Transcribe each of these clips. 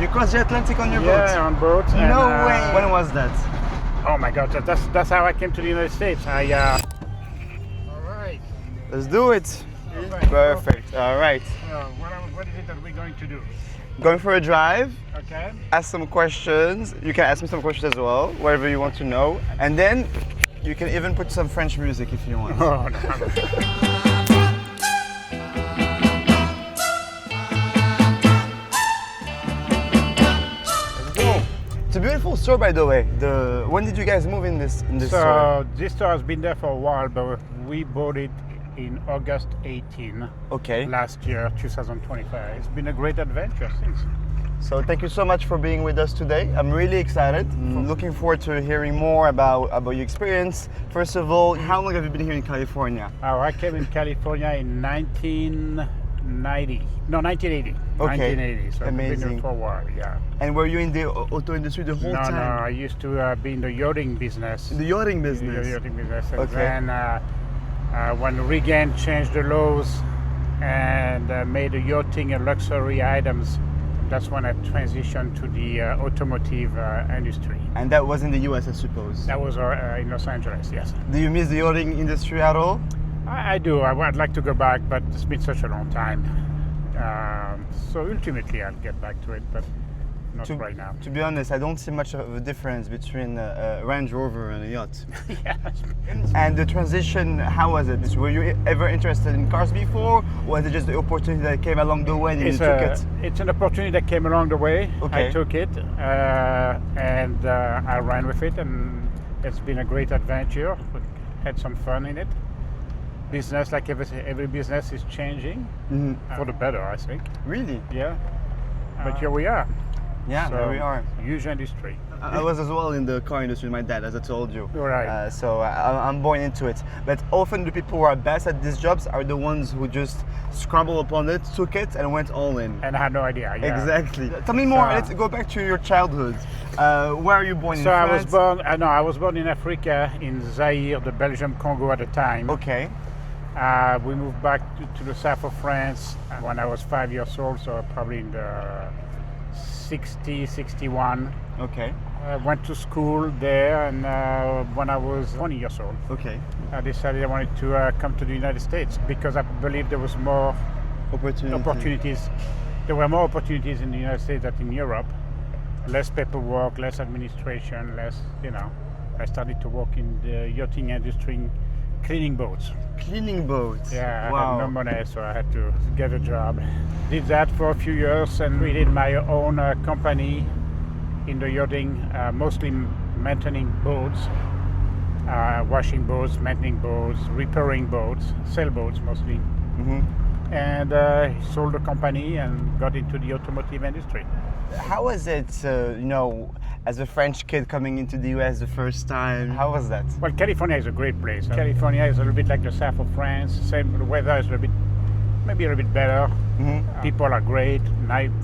You crossed the Atlantic on your boat? Yeah, on boat. No way! When was that? Oh my God, that's how I came to the United States. All right. Let's do it. Perfect. All right. What is it that we're going to do? Going for a drive. Okay. Ask some questions. You can ask me some questions as well, whatever you want to know. And then you can even put some French music if you want. Oh, no. It's a beautiful store, by the way. When did you guys move in this store? So this store has been there for a while, but we bought it in August 18 Okay. last year, 2025. It's been a great adventure since. So thank you so much for being with us today. I'm really excited. Looking forward to hearing more about your experience. First of all, how long have you been here in California? Oh, I came in California in 1980. Okay. 1980. So I've been Amazing. here for a while, yeah. And were you in the auto industry the whole time? No, I used to be in the yachting business. In the yachting business? The yachting business. And Okay. then when Reagan changed the laws and made the yachting a luxury items, that's when I transitioned to the automotive industry. And that was in the US, I suppose? That was in Los Angeles, yes. Do you miss the yachting industry at all? I do. I'd like to go back, but it's been such a long time. So ultimately, I'll get back to it, but not right now. To be honest, I don't see much of a difference between a Range Rover and a yacht. Yeah. And the transition, how was it? Were you ever interested in cars before, or was it just the opportunity that came along the way and you took it? It's an opportunity that came along the way. Okay. I took it, and I ran with it, and it's been a great adventure. Had some fun in it. Business, like every business, is changing for the better, I think. Really? Yeah. But here we are. Yeah, So, there we are. Huge industry. I was as well in the car industry with my dad, as I told you. Right. So I'm born into it. But often the people who are best at these jobs are the ones who just scrambled upon it, took it, and went all in. And I had no idea. Yeah. Exactly. Tell me more. So- Let's go back to your childhood. Where are you born? So in I France? was born. I was born in Africa, in Zaire, the Belgium Congo at the time. Okay. We moved back to the south of France when I was 5 years old, so probably in the 61. Okay. I went to school there, and when I was 20 years old, Okay. I decided I wanted to come to the United States because I believed there was more opportunities. There were more opportunities in the United States than in Europe. Less paperwork, less administration, less, I started to work in the yachting industry, cleaning boats. Cleaning boats. Yeah, I Wow. had no money, so I had to get a job. Did that for a few years and created my own company in the yachting, mostly maintaining boats, washing boats, maintaining boats, repairing boats, sailboats mostly. And sold the company and got into the automotive industry. How was it, as a French kid coming into the US the first time? How was that? Well, California is a great place. California is a little bit like the south of France. Same, the weather is maybe a little bit better. People are great,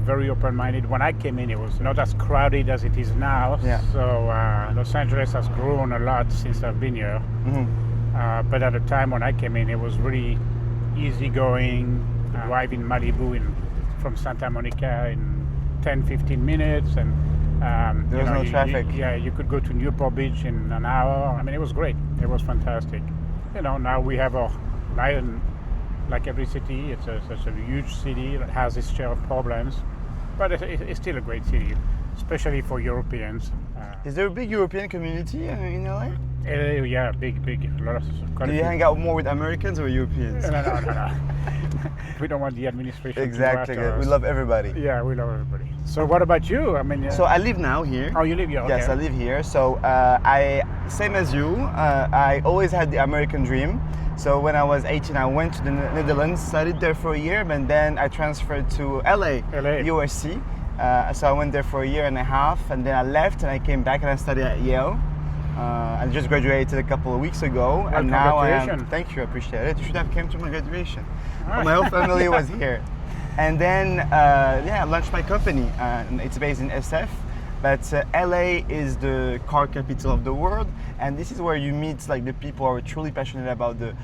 very open-minded. When I came in, it was not as crowded as it is now. Yeah. So Los Angeles has grown a lot since I've been here. But at the time when I came in, it was really easygoing. Drive in Malibu from Santa Monica in 10-15 minutes, and There was no traffic. you could go to Newport Beach in an hour. I mean, it was great. It was fantastic. Now we have a lion, like every city. It's such a huge city that has its share of problems, but it's still a great city, especially for Europeans. Is there a big European community in LA? Yeah, big, a lot of. Do you hang out more with Americans or Europeans? No. We don't want the administration. Exactly. To go after We us. love everybody. Yeah, we love everybody. So what about you? I mean, So I live now here. oh, you live here? Okay. Yes, I live here. So same as you, I always had the American dream. So when I was 18, I went to the Netherlands, studied there for a year, and then I transferred to LA. USC. So I went there for a year and a half, and then I left and I came back and I studied at Yale. I just graduated a couple of weeks ago, Well, and now I am. congratulations. Thank you, I appreciate it. You should have came to my graduation. Ah. My whole family was here, and then I launched my company. It's based in SF. but LA is the car capital of the world, and this is where you meet like the people who are truly passionate about the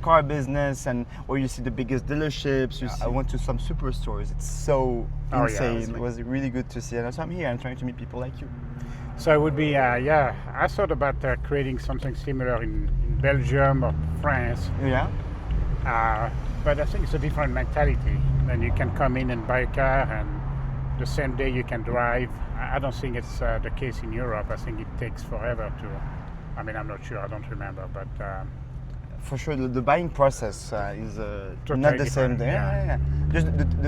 car business, and where you see the biggest dealerships. I went to some superstores. It's so insane. It was really good to see, and so I'm here. I'm trying to meet people like you. So it would be, I thought about creating something similar in Belgium or France. Yeah. But I think it's a different mentality. Then you can come in and buy a car, and the same day you can drive. I don't think it's the case in Europe. I think it takes forever to. I mean, I'm not sure. I don't remember, but. For sure, the buying process is Totally not the same different, there. yeah. Just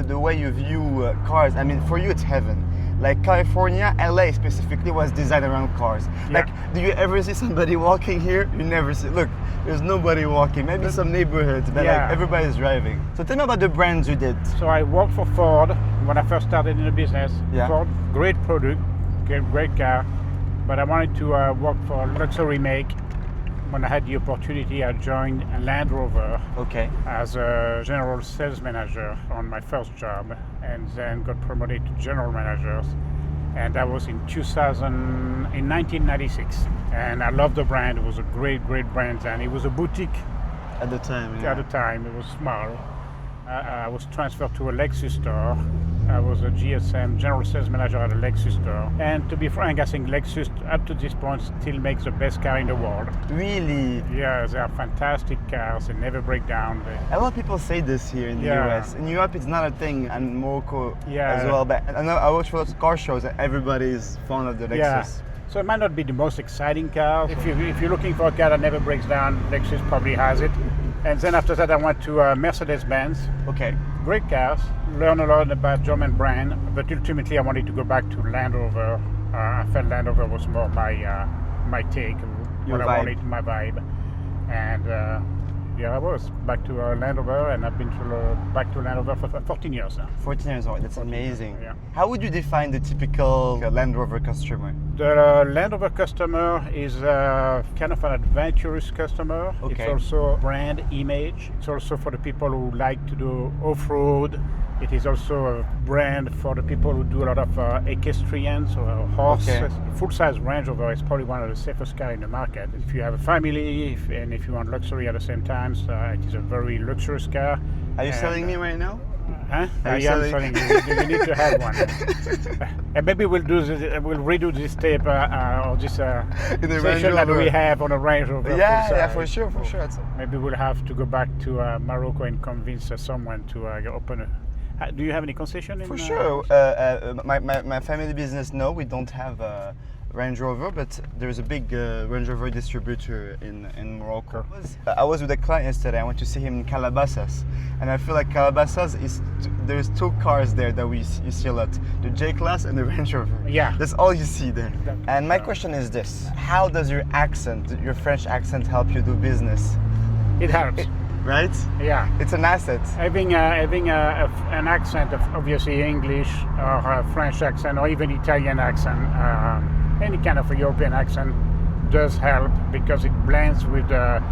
the way you view cars. I mean, for you, it's heaven. Like California, LA specifically was designed around cars. Yeah. Like, do you ever see somebody walking here? You never see. Look, there's nobody walking. Maybe some neighborhoods, but like everybody's driving. So tell me about the brands you did. So I worked for Ford when I first started in the business. Yeah. Ford, great product, great car, but I wanted to work for a luxury make. When I had the opportunity, I joined Land Rover as a general sales manager on my first job, and then got promoted to general manager. And that was in 1996. And I loved the brand. It was a great brand, and it was a boutique At the time, yeah. At the time. It was small. I was transferred to a Lexus store. I was a GSM, general sales manager at a Lexus store. And to be frank, I think Lexus, up to this point, still makes the best car in the world. Really? Yeah, they are fantastic cars. They never break down. A lot of people say this here in the US. In Europe, it's not a thing, and Morocco as well. But I know I watch lots of car shows, and everybody is fond of the Lexus. Yeah. So it might not be the most exciting car. If you're looking for a car that never breaks down, Lexus probably has it. And then after that, I went to Mercedes-Benz. Okay. Great cars, learn a lot about German brand, but ultimately I wanted to go back to Land Rover. I felt Land Rover was more my take, Your what vibe. I wanted, my vibe. And I was back to Land Rover, and I've been back to Land Rover for 14 years now. 14 years old, that's amazing. Yeah. How would you define the typical Land Rover customer? The Land Rover customer is kind of an adventurous customer. Okay. It's also brand image. It's also for the people who like to do off-road. It is also a brand for the people who do a lot of equestrians or horses. Okay. Full-size Range Rover is probably one of the safest cars in the market. If you have a family and if you want luxury at the same time, it is a very luxurious car. Are you selling me right now? Huh? Are you Yeah, I'm selling- selling you. You need to have one. And maybe we'll redo this tape or this In the Range session that Rover. we have on a Range Rover. Yeah, for sure. Maybe we'll have to go back to Morocco and convince someone to open a. Do you have any concession? For sure. My family business, no, we don't have a Range Rover, but there's a big Range Rover distributor in Morocco. I was with a client yesterday. I went to see him in Calabasas, and I feel like Calabasas there's two cars there that you see a lot: the J-Class and the Range Rover. Yeah. That's all you see there. And my question is this: how does your accent, your French accent, help you do business? It helps. Right? Yeah. It's an asset. Having an accent of obviously English or a French accent or even Italian accent, any kind of a European accent does help because it blends with the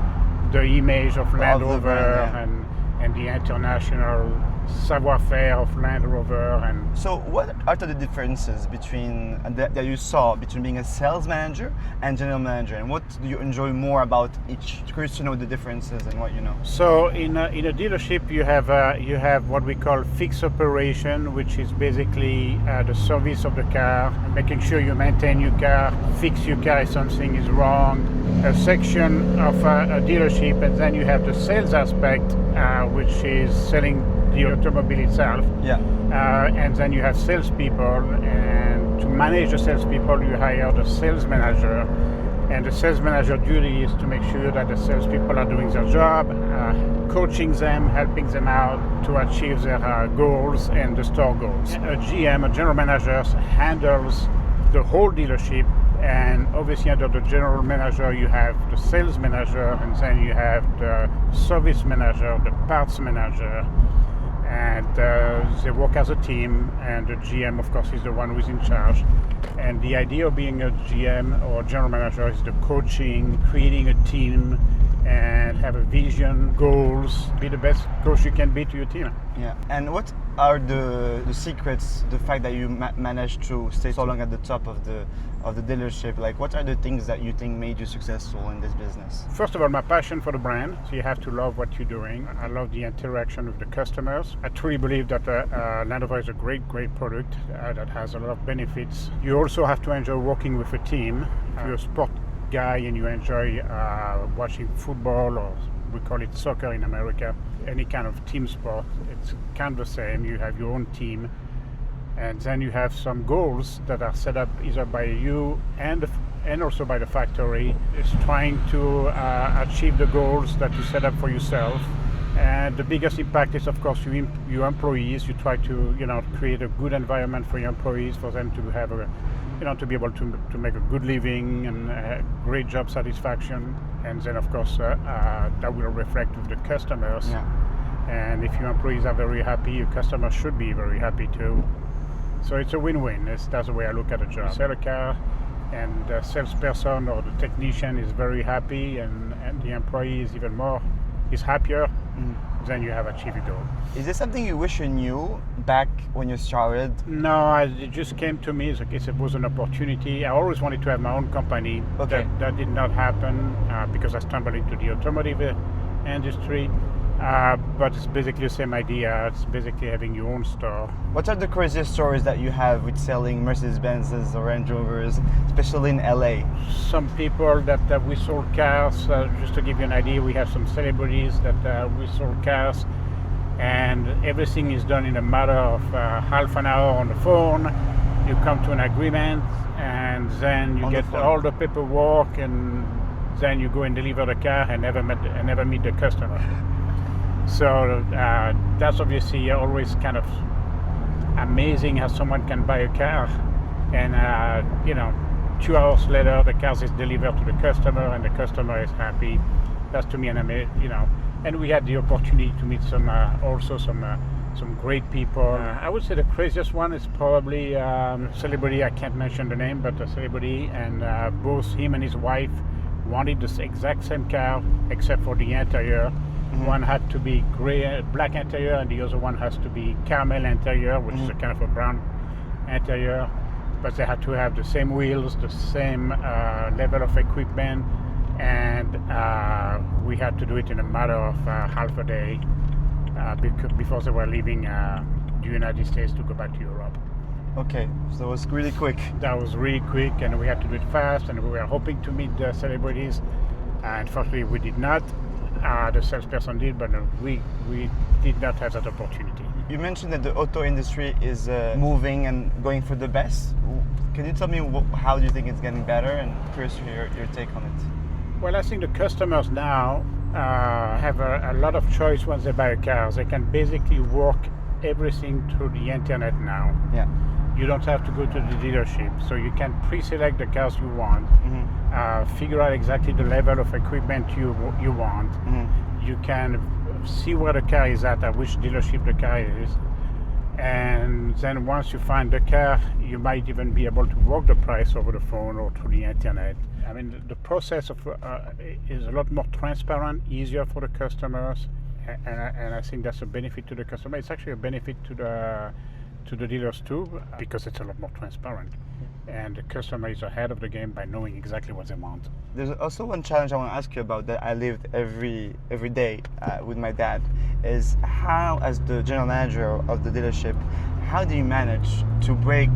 image of Land Of the Rover brand, and the international savoir-faire of Land Rover. And So what are the differences between that you saw between being a sales manager and general manager, and what do you enjoy more about each? Curious to know the differences and what you know. so in a dealership you have what we call fixed operation, which is basically the service of the car, making sure you maintain your car, fix your car if something is wrong, a section of a dealership, and then you have the sales aspect, which is selling the automobile itself. Yeah. And then you have salespeople, and to manage the salespeople, you hire the sales manager. And the sales manager duty is to make sure that the salespeople are doing their job, coaching them, helping them out to achieve their goals and the store goals. A GM, a general manager, handles the whole dealership, and obviously under the general manager you have the sales manager, and then you have the service manager, the parts manager, and they work as a team, and the GM of course is the one who's in charge. And the idea of being a GM or general manager is the coaching, creating a team, and have a vision, goals, be the best coach you can be to your team. Yeah. And what are the secrets, the fact that you managed to stay so long at the top of the dealership? Like, what are the things that you think made you successful in this business? First of all, my passion for the brand. So you have to love what you're doing. I love the interaction with the customers. I truly believe that Land Rover is a great product that has a lot of benefits. You also have to enjoy working with a team. If you're a sport guy and you enjoy watching football, or we call it soccer in America, any kind of team sport, it's kind of the same. You have your own team, and then you have some goals that are set up either by you and also by the factory. It's trying to achieve the goals that you set up for yourself. And the biggest impact is, of course, your employees. You try to, create a good environment for your employees, for them to have to be able to make a good living and great job satisfaction. And then, of course, that will reflect with the customers. Yeah. And if your employees are very happy, your customers should be very happy too. So it's a win-win. That's the way I look at a job. You sell a car, and the salesperson or the technician is very happy, and the employee is even more is happier. Then you have achieved your goal. Is there something you wish you knew back when you started? No, it just came to me. It was an opportunity. I always wanted to have my own company. Okay. That did not happen because I stumbled into the automotive industry. But it's basically the same idea. It's basically having your own store. What are the craziest stories that you have with selling Mercedes-Benzes or Range Rovers, especially in LA? Some people that we sold cars, just to give you an idea, we have some celebrities that we sold cars, and everything is done in a matter of half an hour on the phone. You come to an agreement, and then you get all the paperwork, and then you go and deliver the car and never meet the customer. So that's obviously always kind of amazing how someone can buy a car, and 2 hours later the car is delivered to the customer and the customer is happy. That's to me an amazing, And we had the opportunity to meet some great people. I would say the craziest one is probably a celebrity. I can't mention the name, but a celebrity, and both him and his wife wanted the exact same car except for the interior. One had to be black interior, and the other one has to be caramel interior, which is a kind of a brown interior. But they had to have the same wheels, the same level of equipment, and we had to do it in a matter of half a day before they were leaving the United States to go back to Europe. Okay, so it was really quick. That was really quick, and we had to do it fast, and we were hoping to meet the celebrities. Unfortunately, we did not. The salesperson did, but we did not have that opportunity. You mentioned that the auto industry is moving and going for the best. Can you tell me how do you think it's getting better? And curious to hear your take on it. Well, I think the customers now have a lot of choice when they buy a car. They can basically work everything through the internet now. Yeah. You don't have to go to the dealership, so you can pre-select the cars you want, figure out exactly the level of equipment you want. You can see where the car is at which dealership the car is, and then once you find the car, you might even be able to work the price over the phone or through the internet. I mean, the process is a lot more transparent, easier for the customers, and I think that's a benefit to the customer. It's actually a benefit to the dealers too, because it's a lot more transparent, and the customer is ahead of the game by knowing exactly what they want. There's also one challenge I want to ask you about that I lived every day with my dad, is how, as the general manager of the dealership, how do you manage to break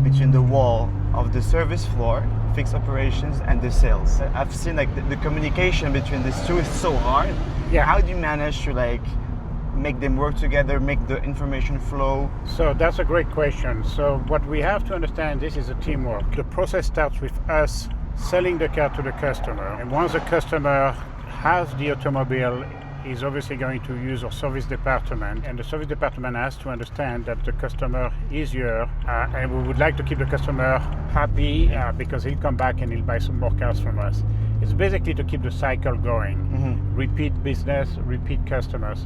between the wall of the service floor, fixed operations, and the sales? I've seen the communication between these two is so hard. Yeah. How do you manage to make them work together, make the information flow? So that's a great question. So what we have to understand, this is a teamwork. The process starts with us selling the car to the customer. And once the customer has the automobile, he's obviously going to use our service department. And the service department has to understand that the customer is here. And we would like to keep the customer happy because he'll come back and he'll buy some more cars from us. It's basically to keep the cycle going. Repeat business, repeat customers.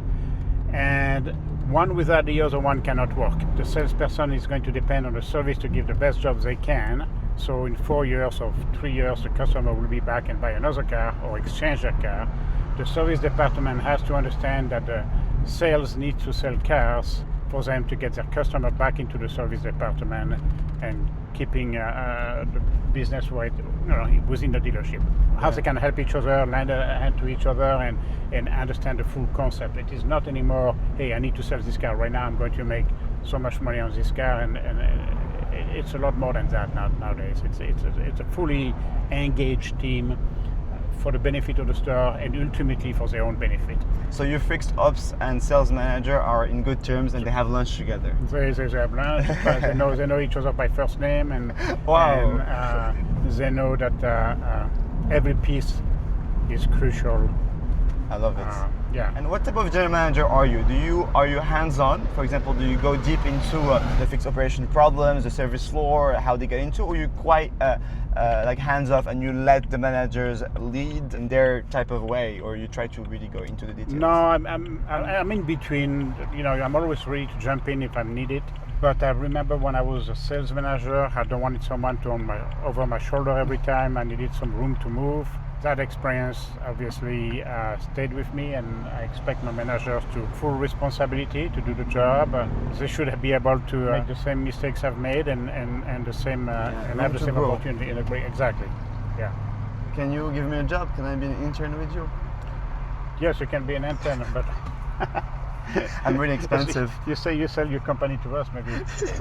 And one without the other one cannot work. The salesperson is going to depend on the service to give the best jobs they can. So in 4 years or 3 years, the customer will be back and buy another car or exchange their car. The service department has to understand that the sales need to sell cars for them to get their customer back into the service department and keeping the business right, within the dealership. How they can help each other, lend a hand to each other, and understand the full concept. It is not anymore, hey, I need to sell this car right now, I'm going to make so much money on this car, and it's a lot more than that nowadays. It's a fully engaged team for the benefit of the store and ultimately for their own benefit. So your fixed ops and sales manager are in good terms and they have lunch together? They have lunch, but they know each other by first name, and, wow. and they know that every piece is crucial. I love it. Yeah. And what type of general manager are you? Are you hands-on? For example, do you go deep into the fixed operation problems, the service floor, how they get into, or you quite like hands-off and you let the managers lead in their type of way, or you try to really go into the details? No, I'm in between. I'm always ready to jump in if I'm needed. But I remember when I was a sales manager, I don't wanted someone to over my shoulder every time. I needed some room to move. That experience obviously stayed with me, and I expect my managers to full responsibility to do the job. They should be able to make the same mistakes I've made and the same and have the same opportunity. Exactly. Yeah. Can you give me a job? Can I be an intern with you? Yes, you can be an intern, but I'm really expensive. You say you sell your company to us, maybe.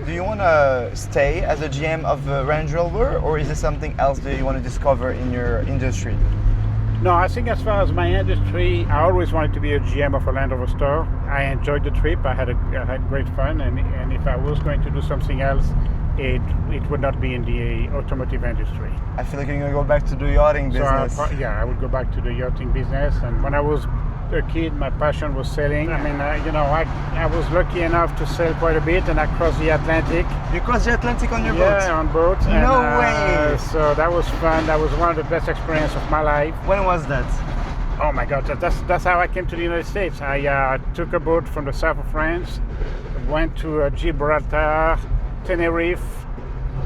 Do you want to stay as a GM of Range Rover, or is there something else that you want to discover in your industry? No, I think as far as my industry, I always wanted to be a GM of a Land Rover store. I enjoyed the trip. I had great fun, and if I was going to do something else, it would not be in the automotive industry. I feel like you're going to go back to the yachting business. So I would go back to the yachting business. And when I was a kid, my passion was sailing. I mean, I was lucky enough to sail quite a bit, and I crossed the Atlantic. You crossed the Atlantic on your boat? Yeah, on boat. No way! So that was fun. That was one of the best experiences of my life. When was that? Oh my God, that's how I came to the United States. I took a boat from the south of France, went to Gibraltar, Tenerife,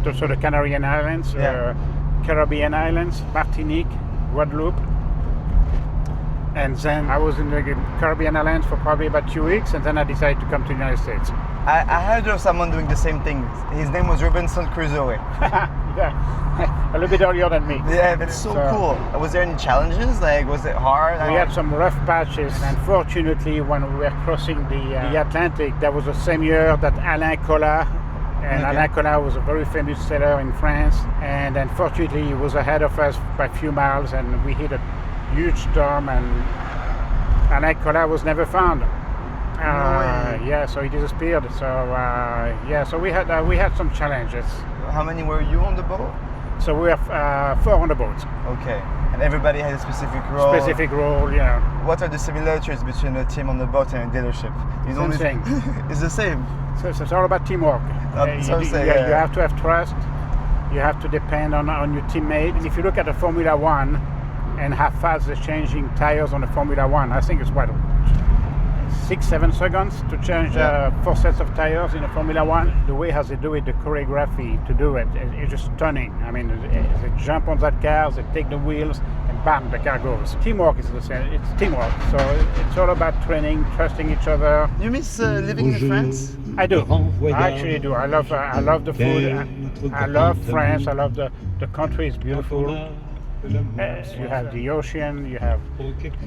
also the Canarian Islands, Caribbean Islands, Martinique, Guadeloupe. And then I was in the Caribbean Islands for probably about 2 weeks, and then I decided to come to the United States. I heard of someone doing the same thing. His name was Robinson Crusoe. Yeah, a little bit earlier than me. Yeah, that's so cool. Was there any challenges? Like, was it hard? We had some rough patches. Unfortunately, when we were crossing the Atlantic, that was the same year that Alain Colas, and Alain Colas was a very famous sailor in France, and unfortunately he was ahead of us by a few miles, and we hit a huge storm, and Alain Colas was never found. Yeah, so he disappeared. So so we had some challenges. How many were you on the boat? So we have 4 on the boat. Okay, and everybody had a specific role. Yeah. What are the similarities between a team on the boat and a dealership? Same thing. It's the same. So it's all about teamwork. You have to have trust. You have to depend on your teammate. And if you look at the Formula One and how fast they're changing tires on the Formula One, I think it's 6-7 seconds to change 4 sets of tires in a Formula One. The way how they do it, the choreography to do it, it's just stunning. I mean, they jump on that car, they take the wheels, and bam, the car goes. Teamwork is the same. It's teamwork. So it's all about training, trusting each other. You miss living in France? I do. I actually do. I love the food. I love France. I love the country. It's beautiful. Yes, you have the ocean, you have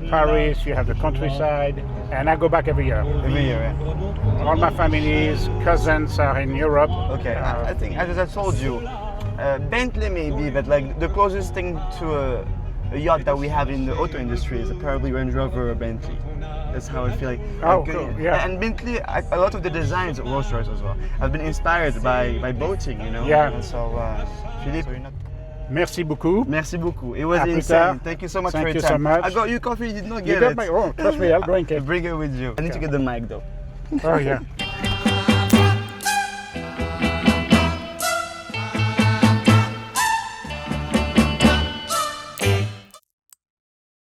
Paris, you have the countryside, and I go back every year. Every year, yeah. All my family's cousins are in Europe. Okay, I think, as I told you, Bentley maybe, but like the closest thing to a yacht that we have in the auto industry is probably Range Rover or Bentley. That's how I feel like. Oh, cool. Yeah. And Bentley, a lot of the designs, Rolls Royce as well, have been inspired by boating, you know. Yeah. And so, Philippe, so you're not. Merci beaucoup. Merci beaucoup. It was insane. Thank you so much for your time. Thank you so much. I got you coffee, you did not get it. You got my own. Trust me, I'll drink it. Bring it with you. I need to get the mic though. Oh yeah.